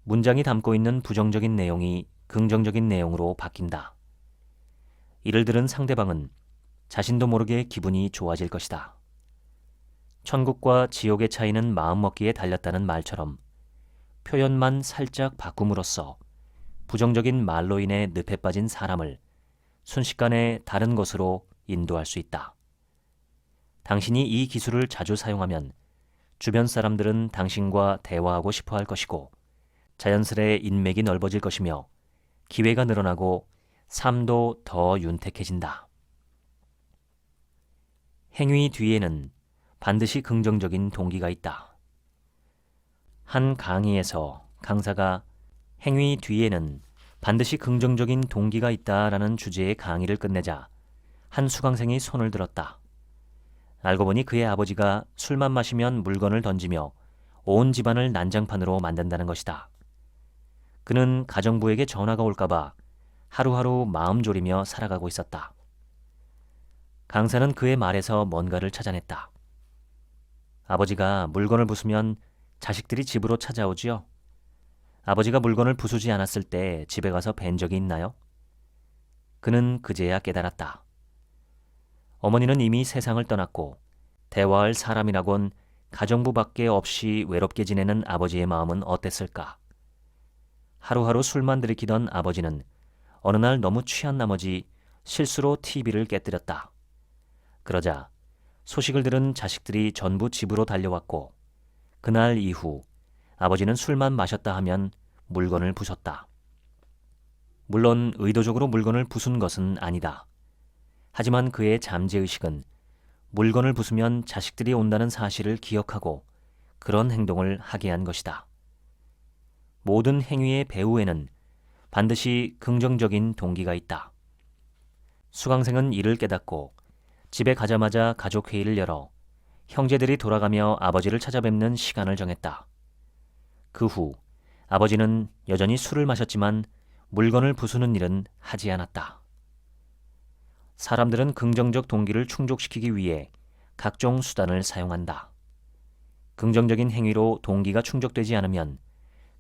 Speaker 1: 문장이 담고 있는 부정적인 내용이 긍정적인 내용으로 바뀐다. 이를 들은 상대방은 자신도 모르게 기분이 좋아질 것이다. 천국과 지옥의 차이는 마음먹기에 달렸다는 말처럼 표현만 살짝 바꿈으로써 부정적인 말로 인해 늪에 빠진 사람을 순식간에 다른 곳으로 인도할 수 있다. 당신이 이 기술을 자주 사용하면 주변 사람들은 당신과 대화하고 싶어 할 것이고 자연스레 인맥이 넓어질 것이며 기회가 늘어나고 삶도 더 윤택해진다. 행위 뒤에는 반드시 긍정적인 동기가 있다. 한 강의에서 강사가 행위 뒤에는 반드시 긍정적인 동기가 있다라는 주제의 강의를 끝내자 한 수강생이 손을 들었다. 알고 보니 그의 아버지가 술만 마시면 물건을 던지며 온 집안을 난장판으로 만든다는 것이다. 그는 가정부에게 전화가 올까봐 하루하루 마음 졸이며 살아가고 있었다. 강사는 그의 말에서 뭔가를 찾아냈다. 아버지가 물건을 부수면 자식들이 집으로 찾아오지요. 아버지가 물건을 부수지 않았을 때 집에 가서 뵌 적이 있나요? 그는 그제야 깨달았다. 어머니는 이미 세상을 떠났고 대화할 사람이라곤 가정부밖에 없이 외롭게 지내는 아버지의 마음은 어땠을까? 하루하루 술만 들이키던 아버지는 어느 날 너무 취한 나머지 실수로 TV를 깨뜨렸다. 그러자 소식을 들은 자식들이 전부 집으로 달려왔고 그날 이후 아버지는 술만 마셨다 하면 물건을 부쉈다. 물론 의도적으로 물건을 부순 것은 아니다. 하지만 그의 잠재의식은 물건을 부수면 자식들이 온다는 사실을 기억하고 그런 행동을 하게 한 것이다. 모든 행위의 배후에는 반드시 긍정적인 동기가 있다. 수강생은 이를 깨닫고 집에 가자마자 가족회의를 열어 형제들이 돌아가며 아버지를 찾아뵙는 시간을 정했다. 그 후 아버지는 여전히 술을 마셨지만 물건을 부수는 일은 하지 않았다. 사람들은 긍정적 동기를 충족시키기 위해 각종 수단을 사용한다. 긍정적인 행위로 동기가 충족되지 않으면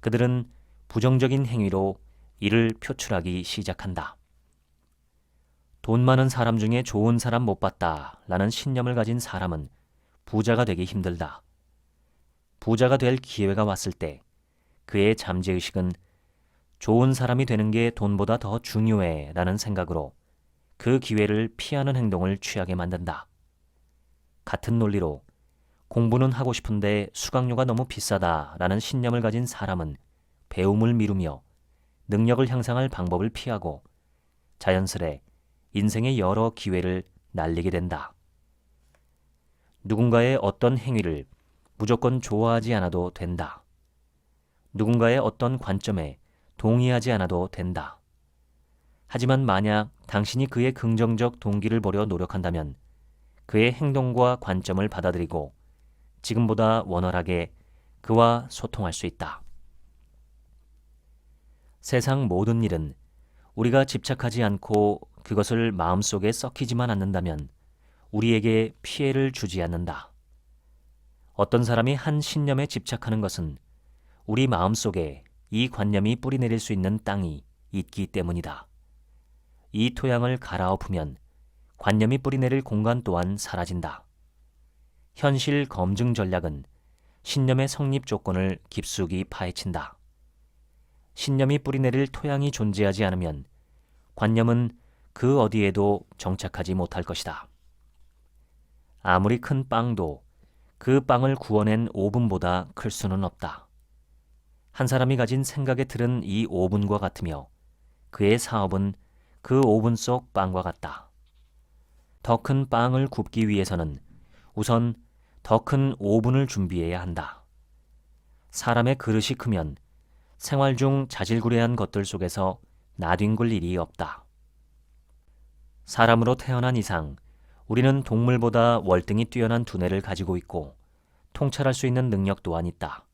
Speaker 1: 그들은 부정적인 행위로 이를 표출하기 시작한다. 돈 많은 사람 중에 좋은 사람 못 봤다 라는 신념을 가진 사람은 부자가 되기 힘들다. 부자가 될 기회가 왔을 때 그의 잠재의식은 좋은 사람이 되는 게 돈보다 더 중요해 라는 생각으로 그 기회를 피하는 행동을 취하게 만든다. 같은 논리로 공부는 하고 싶은데 수강료가 너무 비싸다 라는 신념을 가진 사람은 배움을 미루며 능력을 향상할 방법을 피하고 자연스레 인생의 여러 기회를 날리게 된다. 누군가의 어떤 행위를 무조건 좋아하지 않아도 된다. 누군가의 어떤 관점에 동의하지 않아도 된다. 하지만 만약 당신이 그의 긍정적 동기를 보려 노력한다면 그의 행동과 관점을 받아들이고 지금보다 원활하게 그와 소통할 수 있다. 세상 모든 일은 우리가 집착하지 않고 그것을 마음속에 썩히지만 않는다면 우리에게 피해를 주지 않는다. 어떤 사람이 한 신념에 집착하는 것은 우리 마음속에 이 관념이 뿌리내릴 수 있는 땅이 있기 때문이다. 이 토양을 갈아엎으면 관념이 뿌리내릴 공간 또한 사라진다. 현실 검증 전략은 신념의 성립 조건을 깊숙이 파헤친다. 신념이 뿌리내릴 토양이 존재하지 않으면 관념은 그 어디에도 정착하지 못할 것이다. 아무리 큰 빵도 그 빵을 구워낸 오븐보다 클 수는 없다. 한 사람이 가진 생각의 틀은 이 오븐과 같으며 그의 사업은 그 오븐 속 빵과 같다. 더 큰 빵을 굽기 위해서는 우선 더 큰 오븐을 준비해야 한다. 사람의 그릇이 크면 생활 중 자질구레한 것들 속에서 나뒹굴 일이 없다. 사람으로 태어난 이상 우리는 동물보다 월등히 뛰어난 두뇌를 가지고 있고 통찰할 수 있는 능력 또한 있다.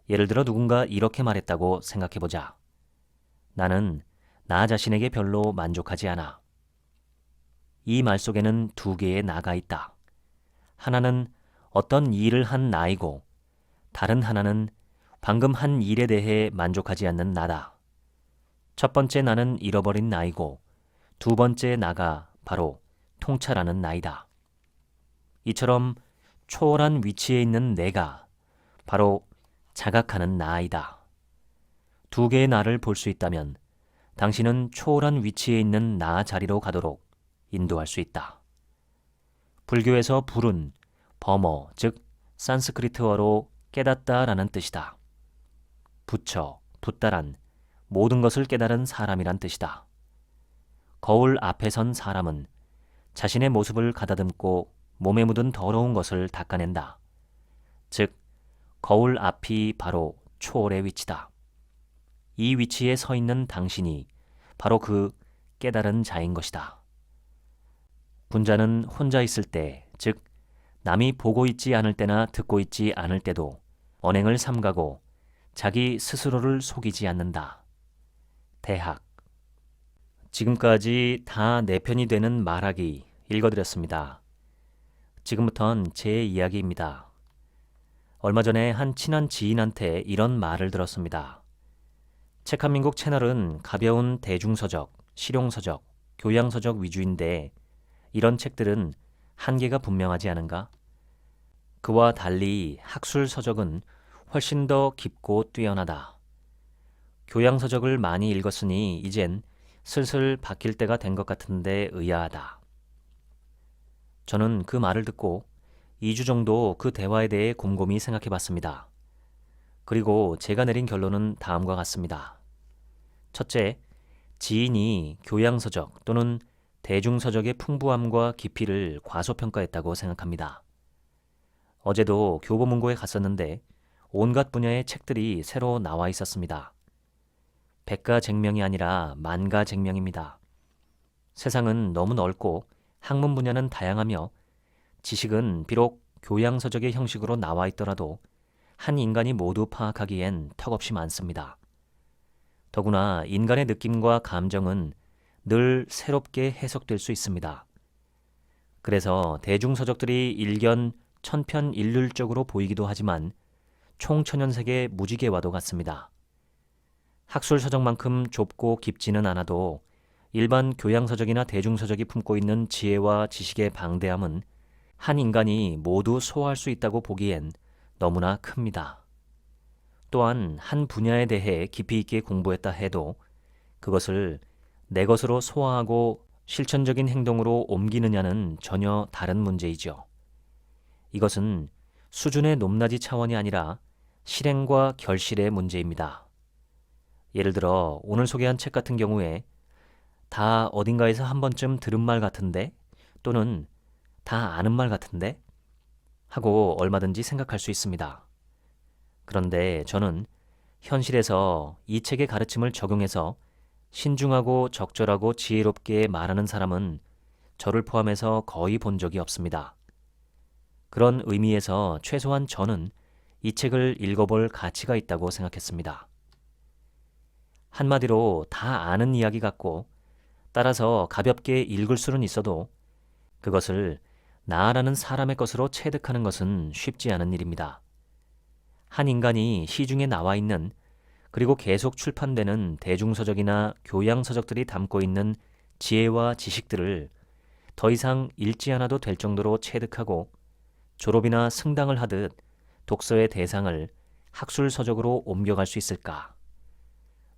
Speaker 1: 예를 들어 누군가 이렇게 말했다고 생각해보자. 나는 나 자신에게 별로 만족하지 않아. 이 말 속에는 두 개의 나가 있다. 하나는 어떤 일을 한 나이고 다른 하나는 방금 한 일에 대해 만족하지 않는 나다. 첫 번째 나는 잃어버린 나이고 두 번째 나가 바로 통찰하는 나이다. 이처럼 초월한 위치에 있는 내가 바로 자각하는 나이다. 두 개의 나를 볼 수 있다면 당신은 초월한 위치에 있는 나 자리로 가도록 인도할 수 있다. 불교에서 불은 범어, 즉 산스크리트어로 깨닫다라는 뜻이다. 부처, 붓다란 모든 것을 깨달은 사람이란 뜻이다. 거울 앞에 선 사람은 자신의 모습을 가다듬고 몸에 묻은 더러운 것을 닦아낸다. 즉, 거울 앞이 바로 초월의 위치다. 이 위치에 서 있는 당신이 바로 그 깨달은 자인 것이다. 분자는 혼자 있을 때, 즉 남이 보고 있지 않을 때나 듣고 있지 않을 때도 언행을 삼가고 자기 스스로를 속이지 않는다. 대학. 지금까지 다 4편이 되는 말하기 읽어드렸습니다. 지금부턴 제 이야기입니다. 얼마 전에 한 친한 지인한테 이런 말을 들었습니다. 책 한민국 채널은 가벼운 대중서적, 실용서적, 교양서적 위주인데 이런 책들은 한계가 분명하지 않은가? 그와 달리 학술서적은 훨씬 더 깊고 뛰어나다. 교양서적을 많이 읽었으니 이젠 슬슬 바뀔 때가 된 것 같은데 의아하다. 저는 그 말을 듣고 2주 정도 그 대화에 대해 곰곰이 생각해 봤습니다. 그리고 제가 내린 결론은 다음과 같습니다. 첫째, 지인이 교양서적 또는 대중서적의 풍부함과 깊이를 과소평가했다고 생각합니다. 어제도 교보문고에 갔었는데 온갖 분야의 책들이 새로 나와 있었습니다. 백가쟁명이 아니라 만가쟁명입니다. 세상은 너무 넓고 학문 분야는 다양하며 지식은 비록 교양서적의 형식으로 나와 있더라도 한 인간이 모두 파악하기엔 턱없이 많습니다. 더구나 인간의 느낌과 감정은 늘 새롭게 해석될 수 있습니다. 그래서 대중서적들이 일견 천편일률적으로 보이기도 하지만 총천연색의 무지개와도 같습니다. 학술서적만큼 좁고 깊지는 않아도 일반 교양서적이나 대중서적이 품고 있는 지혜와 지식의 방대함은 한 인간이 모두 소화할 수 있다고 보기엔 너무나 큽니다. 또한 한 분야에 대해 깊이 있게 공부했다 해도 그것을 내 것으로 소화하고 실천적인 행동으로 옮기느냐는 전혀 다른 문제이죠. 이것은 수준의 높낮이 차원이 아니라 실행과 결실의 문제입니다. 예를 들어 오늘 소개한 책 같은 경우에 다 어딘가에서 한 번쯤 들은 말 같은데 또는 다 아는 말 같은데 하고 얼마든지 생각할 수 있습니다. 그런데 저는 현실에서 이 책의 가르침을 적용해서 신중하고 적절하고 지혜롭게 말하는 사람은 저를 포함해서 거의 본 적이 없습니다. 그런 의미에서 최소한 저는 이 책을 읽어볼 가치가 있다고 생각했습니다. 한마디로 다 아는 이야기 같고 따라서 가볍게 읽을 수는 있어도 그것을 나라는 사람의 것으로 체득하는 것은 쉽지 않은 일입니다. 한 인간이 시중에 나와 있는 그리고 계속 출판되는 대중서적이나 교양서적들이 담고 있는 지혜와 지식들을 더 이상 읽지 않아도 될 정도로 체득하고 졸업이나 승당을 하듯 독서의 대상을 학술서적으로 옮겨갈 수 있을까?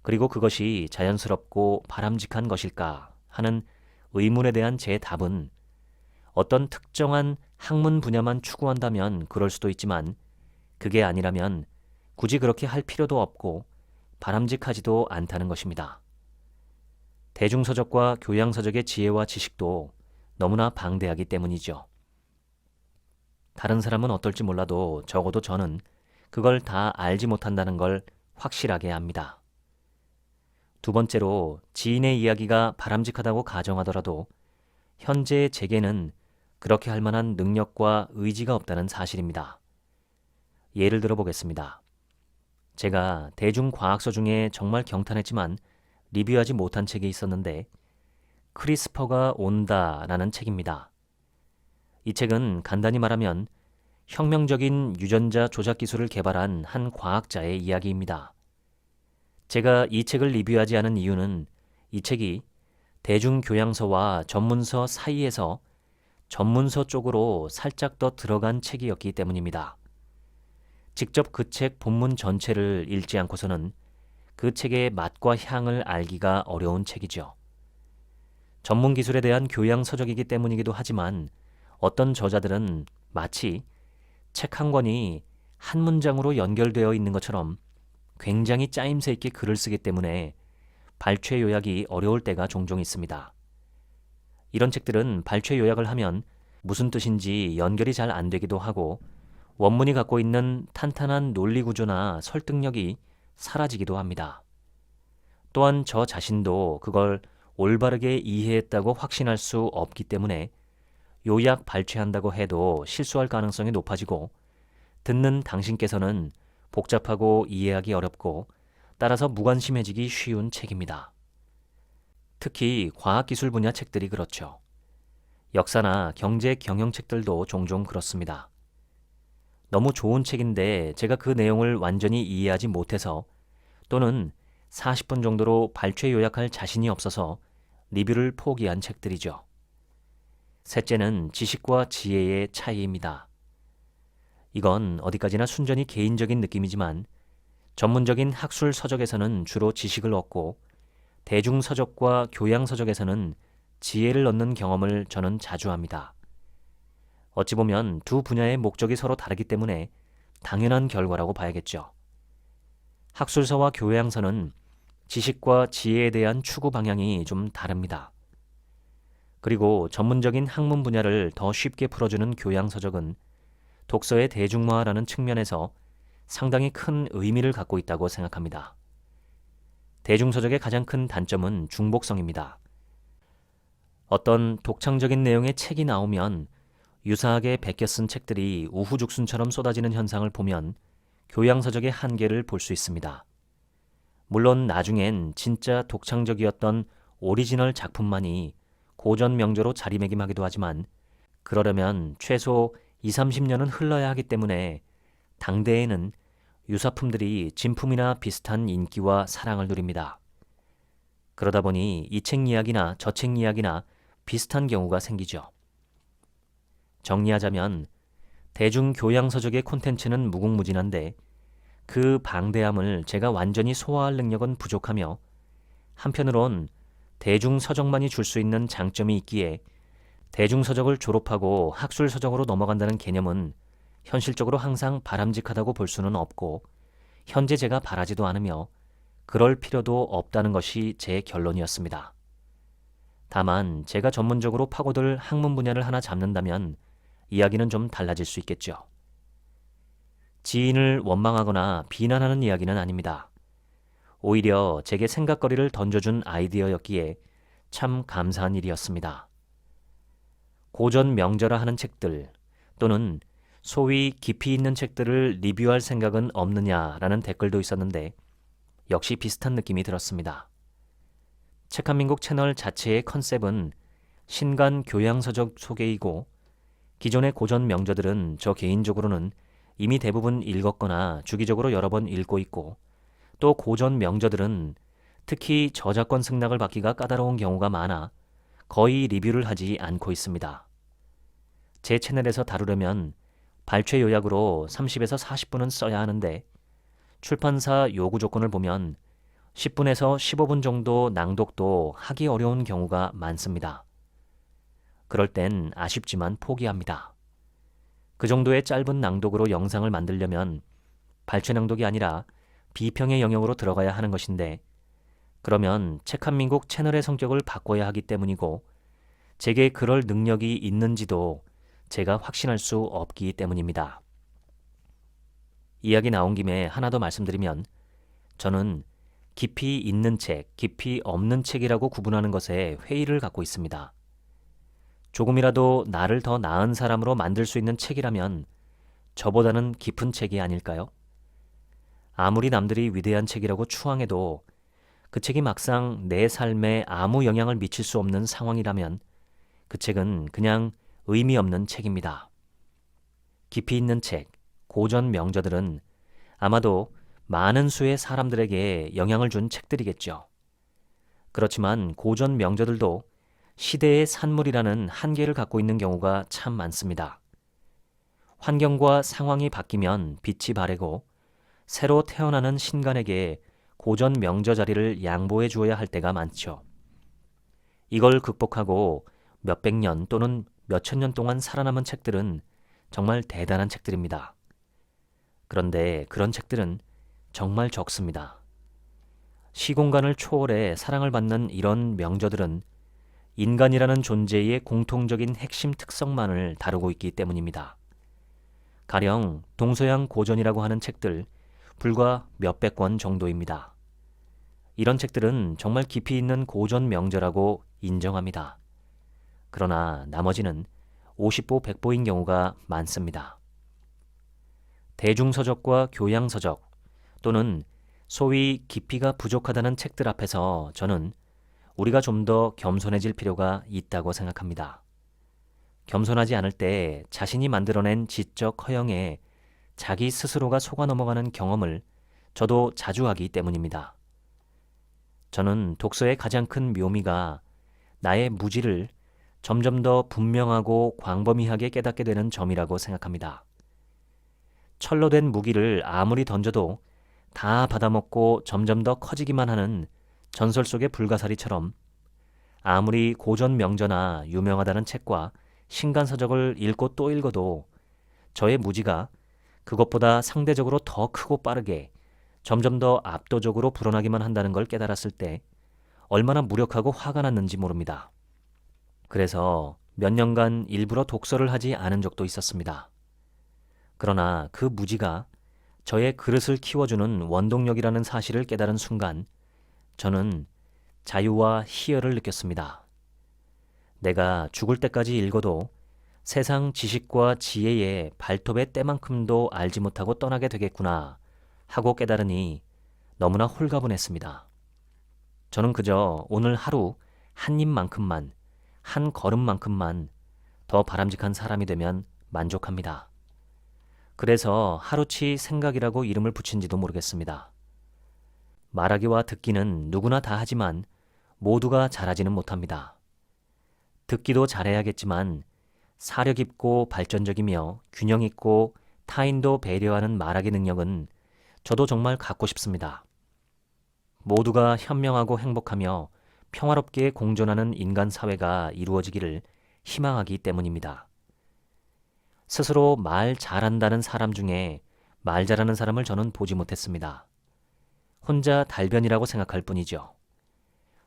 Speaker 1: 그리고 그것이 자연스럽고 바람직한 것일까 하는 의문에 대한 제 답은 어떤 특정한 학문 분야만 추구한다면 그럴 수도 있지만 그게 아니라면 굳이 그렇게 할 필요도 없고 바람직하지도 않다는 것입니다. 대중서적과 교양서적의 지혜와 지식도 너무나 방대하기 때문이죠. 다른 사람은 어떨지 몰라도 적어도 저는 그걸 다 알지 못한다는 걸 확실하게 압니다. 두 번째로 지인의 이야기가 바람직하다고 가정하더라도 현재 제게는 그렇게 할 만한 능력과 의지가 없다는 사실입니다. 예를 들어 보겠습니다. 제가 대중과학서 중에 정말 경탄했지만 리뷰하지 못한 책이 있었는데 크리스퍼가 온다라는 책입니다. 이 책은 간단히 말하면 혁명적인 유전자 조작 기술을 개발한 한 과학자의 이야기입니다. 제가 이 책을 리뷰하지 않은 이유는 이 책이 대중교양서와 전문서 사이에서 전문서 쪽으로 살짝 더 들어간 책이었기 때문입니다. 직접 그 책 본문 전체를 읽지 않고서는 그 책의 맛과 향을 알기가 어려운 책이죠. 전문 기술에 대한 교양 서적이기 때문이기도 하지만 어떤 저자들은 마치 책 한 권이 한 문장으로 연결되어 있는 것처럼 굉장히 짜임새 있게 글을 쓰기 때문에 발췌 요약이 어려울 때가 종종 있습니다. 이런 책들은 발췌 요약을 하면 무슨 뜻인지 연결이 잘 안 되기도 하고 원문이 갖고 있는 탄탄한 논리 구조나 설득력이 사라지기도 합니다. 또한 저 자신도 그걸 올바르게 이해했다고 확신할 수 없기 때문에 요약 발췌한다고 해도 실수할 가능성이 높아지고 듣는 당신께서는 복잡하고 이해하기 어렵고 따라서 무관심해지기 쉬운 책입니다. 특히 과학기술 분야 책들이 그렇죠. 역사나 경제 경영 책들도 종종 그렇습니다. 너무 좋은 책인데 제가 그 내용을 완전히 이해하지 못해서 또는 40분 정도로 발췌 요약할 자신이 없어서 리뷰를 포기한 책들이죠. 셋째는 지식과 지혜의 차이입니다. 이건 어디까지나 순전히 개인적인 느낌이지만 전문적인 학술 서적에서는 주로 지식을 얻고 대중서적과 교양서적에서는 지혜를 얻는 경험을 저는 자주 합니다. 어찌 보면 두 분야의 목적이 서로 다르기 때문에 당연한 결과라고 봐야겠죠. 학술서와 교양서는 지식과 지혜에 대한 추구 방향이 좀 다릅니다. 그리고 전문적인 학문 분야를 더 쉽게 풀어주는 교양서적은 독서의 대중화라는 측면에서 상당히 큰 의미를 갖고 있다고 생각합니다. 대중서적의 가장 큰 단점은 중복성입니다. 어떤 독창적인 내용의 책이 나오면 유사하게 베껴 쓴 책들이 우후죽순처럼 쏟아지는 현상을 보면 교양서적의 한계를 볼 수 있습니다. 물론 나중엔 진짜 독창적이었던 오리지널 작품만이 고전 명저로 자리매김하기도 하지만 그러려면 최소 20-30년은 흘러야 하기 때문에 당대에는 유사품들이 진품이나 비슷한 인기와 사랑을 누립니다. 그러다 보니 이 책 이야기나 저 책 이야기나 비슷한 경우가 생기죠. 정리하자면 대중교양서적의 콘텐츠는 무궁무진한데 그 방대함을 제가 완전히 소화할 능력은 부족하며 한편으론 대중서적만이 줄 수 있는 장점이 있기에 대중서적을 졸업하고 학술서적으로 넘어간다는 개념은 현실적으로 항상 바람직하다고 볼 수는 없고 현재 제가 바라지도 않으며 그럴 필요도 없다는 것이 제 결론이었습니다. 다만 제가 전문적으로 파고들 학문 분야를 하나 잡는다면 이야기는 좀 달라질 수 있겠죠. 지인을 원망하거나 비난하는 이야기는 아닙니다. 오히려 제게 생각거리를 던져준 아이디어였기에 참 감사한 일이었습니다. 고전 명저라 하는 책들 또는 소위 깊이 있는 책들을 리뷰할 생각은 없느냐라는 댓글도 있었는데 역시 비슷한 느낌이 들었습니다. 책한민국 채널 자체의 컨셉은 신간 교양서적 소개이고 기존의 고전 명저들은 저 개인적으로는 이미 대부분 읽었거나 주기적으로 여러 번 읽고 있고 또 고전 명저들은 특히 저작권 승낙을 받기가 까다로운 경우가 많아 거의 리뷰를 하지 않고 있습니다. 제 채널에서 다루려면 발췌 요약으로 30에서 40분은 써야 하는데 출판사 요구 조건을 보면 10분에서 15분 정도 낭독도 하기 어려운 경우가 많습니다. 그럴 땐 아쉽지만 포기합니다. 그 정도의 짧은 낭독으로 영상을 만들려면 발췌 낭독이 아니라 비평의 영역으로 들어가야 하는 것인데 그러면 책한민국 채널의 성격을 바꿔야 하기 때문이고 제게 그럴 능력이 있는지도 제가 확신할 수 없기 때문입니다. 이야기 나온 김에 하나 더 말씀드리면 저는 깊이 있는 책, 깊이 없는 책이라고 구분하는 것에 회의를 갖고 있습니다. 조금이라도 나를 더 나은 사람으로 만들 수 있는 책이라면 저보다는 깊은 책이 아닐까요? 아무리 남들이 위대한 책이라고 추앙해도 그 책이 막상 내 삶에 아무 영향을 미칠 수 없는 상황이라면 그 책은 그냥 의미 없는 책입니다. 깊이 있는 책, 고전 명저들은 아마도 많은 수의 사람들에게 영향을 준 책들이겠죠. 그렇지만 고전 명저들도 시대의 산물이라는 한계를 갖고 있는 경우가 참 많습니다. 환경과 상황이 바뀌면 빛이 바래고 새로 태어나는 신간에게 고전 명저 자리를 양보해 주어야 할 때가 많죠. 이걸 극복하고 몇백 년 또는 몇천 년 동안 살아남은 책들은 정말 대단한 책들입니다. 그런데 그런 책들은 정말 적습니다. 시공간을 초월해 사랑을 받는 이런 명저들은 인간이라는 존재의 공통적인 핵심 특성만을 다루고 있기 때문입니다. 가령 동서양 고전이라고 하는 책들 불과 몇백 권 정도입니다. 이런 책들은 정말 깊이 있는 고전 명저라고 인정합니다. 그러나 나머지는 50보 100보인 경우가 많습니다. 대중서적과 교양서적 또는 소위 깊이가 부족하다는 책들 앞에서 저는 우리가 좀 더 겸손해질 필요가 있다고 생각합니다. 겸손하지 않을 때 자신이 만들어낸 지적 허영에 자기 스스로가 속아 넘어가는 경험을 저도 자주 하기 때문입니다. 저는 독서의 가장 큰 묘미가 나의 무지를 점점 더 분명하고 광범위하게 깨닫게 되는 점이라고 생각합니다. 철로 된 무기를 아무리 던져도 다 받아먹고 점점 더 커지기만 하는 전설 속의 불가사리처럼 아무리 고전 명저나 유명하다는 책과 신간서적을 읽고 또 읽어도 저의 무지가 그것보다 상대적으로 더 크고 빠르게 점점 더 압도적으로 불어나기만 한다는 걸 깨달았을 때 얼마나 무력하고 화가 났는지 모릅니다. 그래서 몇 년간 일부러 독서를 하지 않은 적도 있었습니다. 그러나 그 무지가 저의 그릇을 키워주는 원동력이라는 사실을 깨달은 순간 저는 자유와 희열을 느꼈습니다. 내가 죽을 때까지 읽어도 세상 지식과 지혜의 발톱의 때만큼도 알지 못하고 떠나게 되겠구나 하고 깨달으니 너무나 홀가분했습니다. 저는 그저 오늘 하루 한 입만큼만, 한 걸음만큼만 더 바람직한 사람이 되면 만족합니다. 그래서 하루치 생각이라고 이름을 붙인지도 모르겠습니다. 말하기와 듣기는 누구나 다 하지만 모두가 잘하지는 못합니다. 듣기도 잘해야겠지만 사려 깊고 발전적이며 균형 있고 타인도 배려하는 말하기 능력은 저도 정말 갖고 싶습니다. 모두가 현명하고 행복하며 평화롭게 공존하는 인간 사회가 이루어지기를 희망하기 때문입니다. 스스로 말 잘한다는 사람 중에 말 잘하는 사람을 저는 보지 못했습니다. 혼자 달변이라고 생각할 뿐이죠.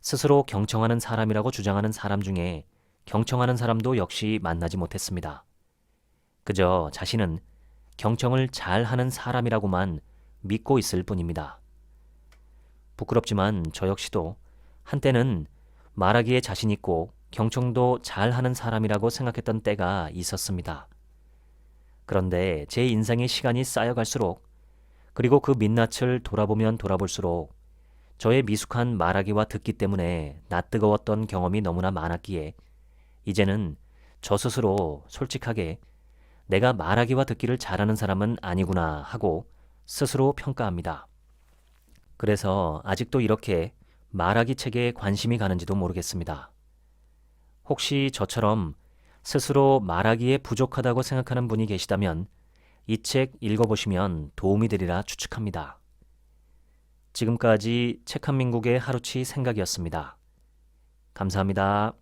Speaker 1: 스스로 경청하는 사람이라고 주장하는 사람 중에 경청하는 사람도 역시 만나지 못했습니다. 그저 자신은 경청을 잘하는 사람이라고만 믿고 있을 뿐입니다. 부끄럽지만 저 역시도 한때는 말하기에 자신 있고 경청도 잘하는 사람이라고 생각했던 때가 있었습니다. 그런데 제 인생의 시간이 쌓여갈수록 그리고 그 민낯을 돌아보면 돌아볼수록 저의 미숙한 말하기와 듣기 때문에 낯뜨거웠던 경험이 너무나 많았기에 이제는 저 스스로 솔직하게 내가 말하기와 듣기를 잘하는 사람은 아니구나 하고 스스로 평가합니다. 그래서 아직도 이렇게 말하기 책에 관심이 가는지도 모르겠습니다. 혹시 저처럼 스스로 말하기에 부족하다고 생각하는 분이 계시다면 이 책 읽어보시면 도움이 되리라 추측합니다. 지금까지 책 한 민국의 하루치 생각이었습니다. 감사합니다.